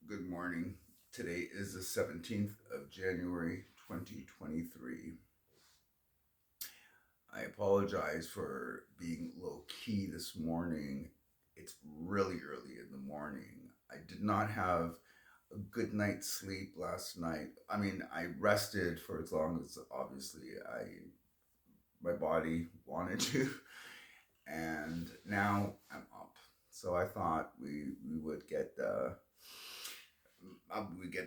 Good morning. Today is the 17th of January 2023. I apologize for being low key this morning. It's really early in the morning. I did not have a good night's sleep last night. I mean, I rested for as long as obviously I my body wanted to, and now I'm up. So I thought we would get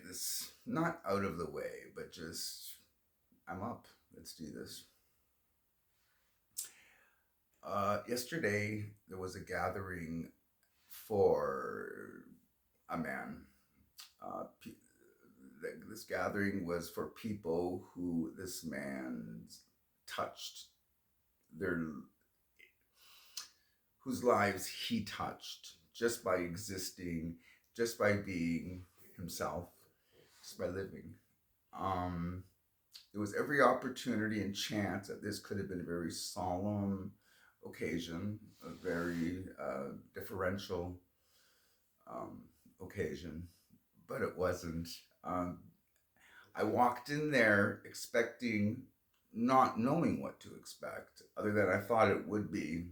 this not out of the way, but just I'm up. Let's do this. Yesterday there was a gathering for a man. Uh, this gathering was for people who this man touched, their whose lives he touched just by existing, just by being himself, just by living. Um, there was every opportunity and chance that this could have been a very solemn occasion, a very differential um, occasion, but it wasn't. Um, I walked in there expecting, not knowing what to expect, other than I thought it would be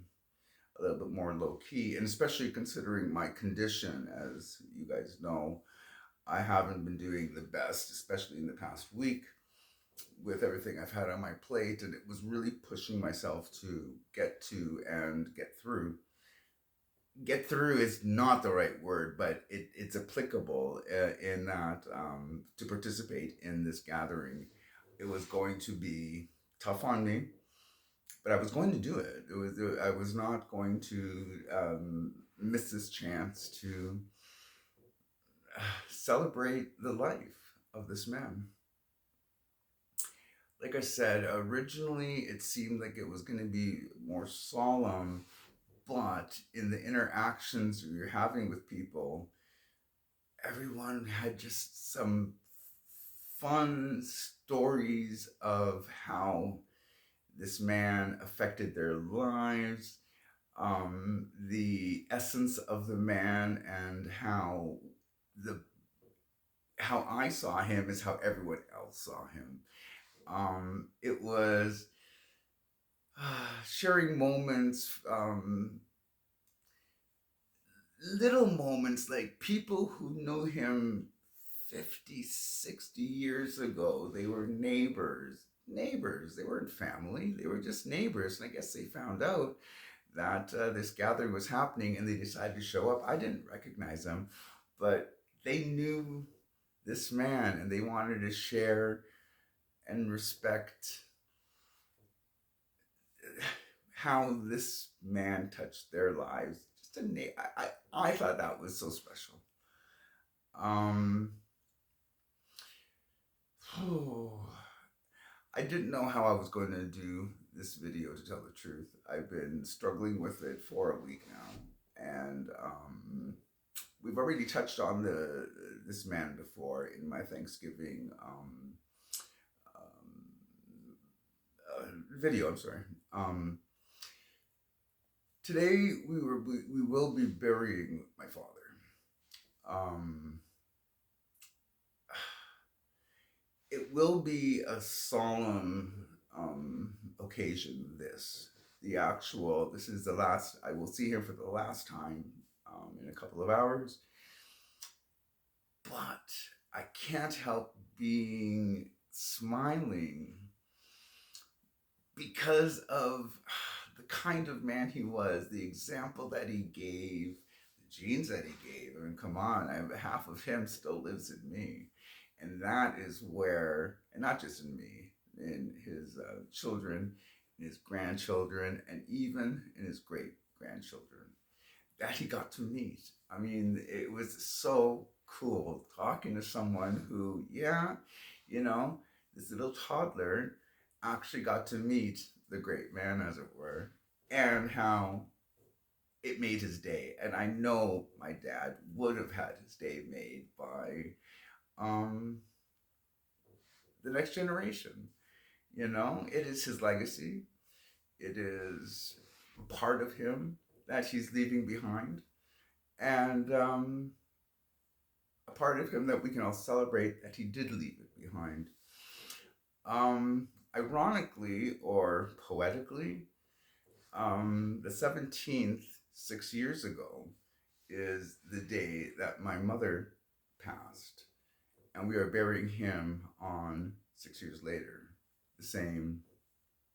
a little bit more low key, and especially considering my condition, as you guys know, I haven't been doing the best, especially in the past week with everything I've had on my plate, and it was really pushing myself to get to and get through. Get through is not the right word, but it's applicable in that to participate in this gathering, it was going to be tough on me, but I was going to do it. I was not going to miss this chance to celebrate the life of this man. Like I said, originally it seemed like it was going to be more solemn, but in the interactions you're having with people, everyone had just some fun stories of how this man affected their lives, the essence of the man, and the how I saw him is how everyone else saw him. It was sharing moments, little moments like people who knew him 50, 60 years ago. They were neighbors. They weren't family, they were just neighbors. And I guess they found out that this gathering was happening and they decided to show up. I didn't recognize them, but they knew this man and they wanted to share and respect how this man touched their lives. Just I thought that was so special. Um, oh, I didn't know how I was going to do this video, to tell the truth. I've been struggling with it for a week now, and we've already touched on the this man before in my Thanksgiving video. I'm sorry. Today we will be burying my father. Um, it will be a solemn occasion. This is the last. I will see him for the last time in a couple of hours. But I can't help being smiling because of the kind of man he was, the example that he gave, the genes that he gave. I mean, come on, half of him still lives in me. And that is where, and not just in me, in his children, in his grandchildren, and even in his great grandchildren that he got to meet. I mean, it was so cool talking to someone who, yeah, you know, this little toddler actually got to meet the great man, as it were, and how it made his day. And I know my dad would have had his day made by um, the next generation. You know, it is his legacy, it is part of him that he's leaving behind. And part of him that we can all celebrate that he did leave it behind. Ironically or poetically, the 17th, 6 years ago, is the day that my mother passed. And we are burying him on 6 years later, the same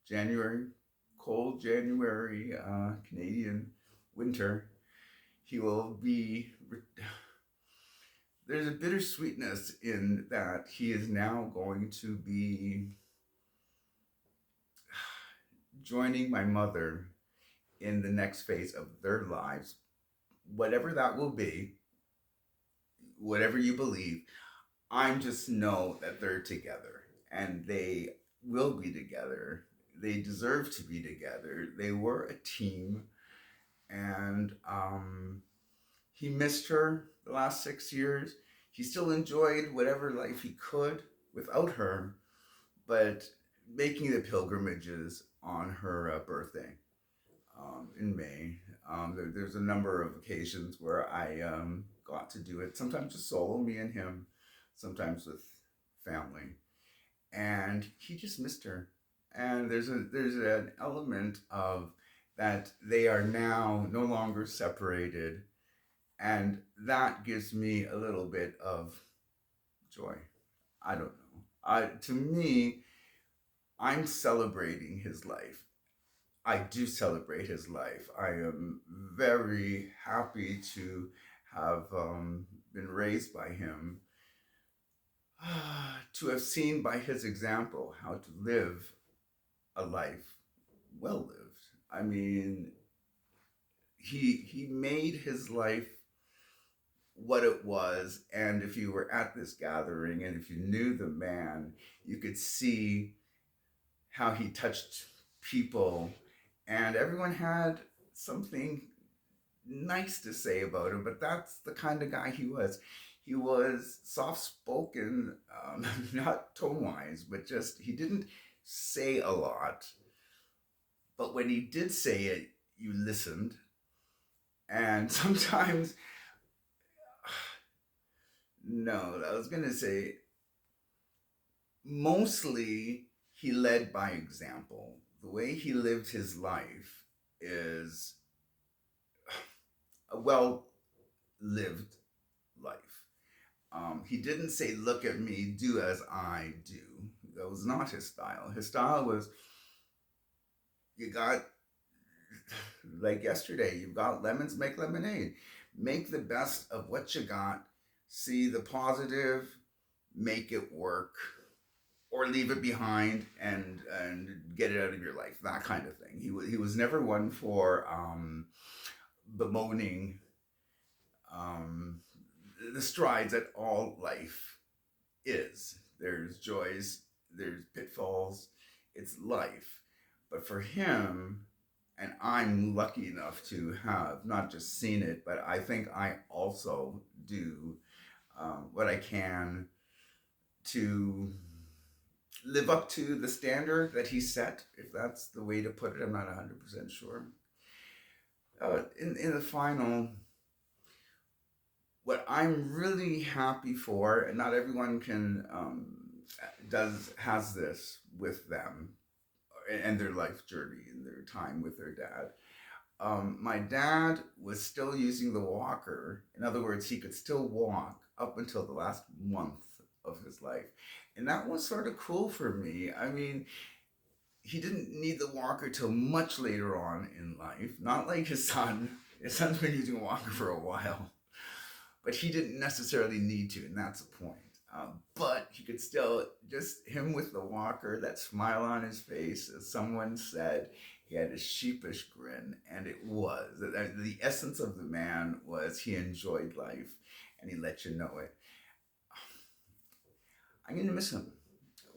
January, cold January, Canadian winter. He will be. There's a bittersweetness in that he is now going to be joining my mother in the next phase of their lives, whatever that will be, whatever you believe. I just know that they're together and they will be together. They deserve to be together. They were a team, and he missed her the last 6 years. He still enjoyed whatever life he could without her, but making the pilgrimages on her birthday in May. There's a number of occasions where I got to do it, sometimes just solo, me and him, sometimes with family. And he just missed her. And there's an element of that they are now no longer separated, and that gives me a little bit of joy. I don't know. To me, I'm celebrating his life. I do celebrate his life. I am very happy to have been raised by him, to have seen by his example how to live a life well lived. I mean, he made his life what it was, and if you were at this gathering and if you knew the man, you could see how he touched people, and everyone had something nice to say about him. But that's the kind of guy he was. He was soft spoken, not tone wise, but just he didn't say a lot. But when he did say it, you listened. And sometimes, no, I was going to say, mostly he led by example. The way he lived his life is a well lived life. He didn't say, "Look at me, do as I do." That was not his style. His style was, you got, like yesterday, you've got lemons, make lemonade. Make the best of what you got. See the positive, make it work, or leave it behind and get it out of your life. That kind of thing. He was never one for bemoaning the strides that all life is. There's joys, there's pitfalls. It's life. But for him, and I'm lucky enough to have not just seen it, but I think I also do what I can to live up to the standard that he set, if that's the way to put it. I'm not 100% sure. In the final, what I'm really happy for, and not everyone can has this with them and their life journey and their time with their dad. My dad was still using the walker. In other words, he could still walk up until the last month of his life. And that was sort of cool for me. I mean, he didn't need the walker till much later on in life, not like his son. His son's been using a walker for a while, but he didn't necessarily need to, and that's the point. But he could still, just him with the walker, that smile on his face, as someone said, he had a sheepish grin, and it was. The essence of the man was he enjoyed life, and he let you know it. I'm going to miss him.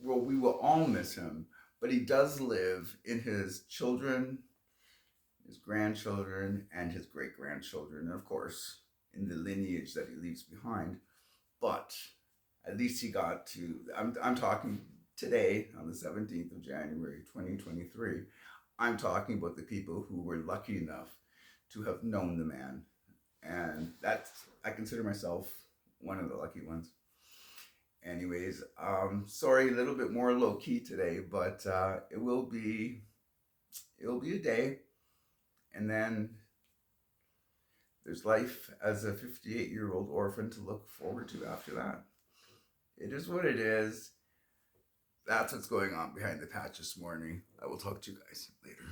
Well, we will all miss him, but he does live in his children, his grandchildren, and his great-grandchildren, and of course, in the lineage that he leaves behind. But at least he got to, I'm talking today on the 17th of January, 2023, I'm talking about the people who were lucky enough to have known the man. And that's, I consider myself one of the lucky ones. Anyways, sorry, a little bit more low key today, but it'll be a day, and then there's life as a 58-year-old orphan to look forward to after that. It is what it is. That's what's going on behind the patch this morning. I will talk to you guys later.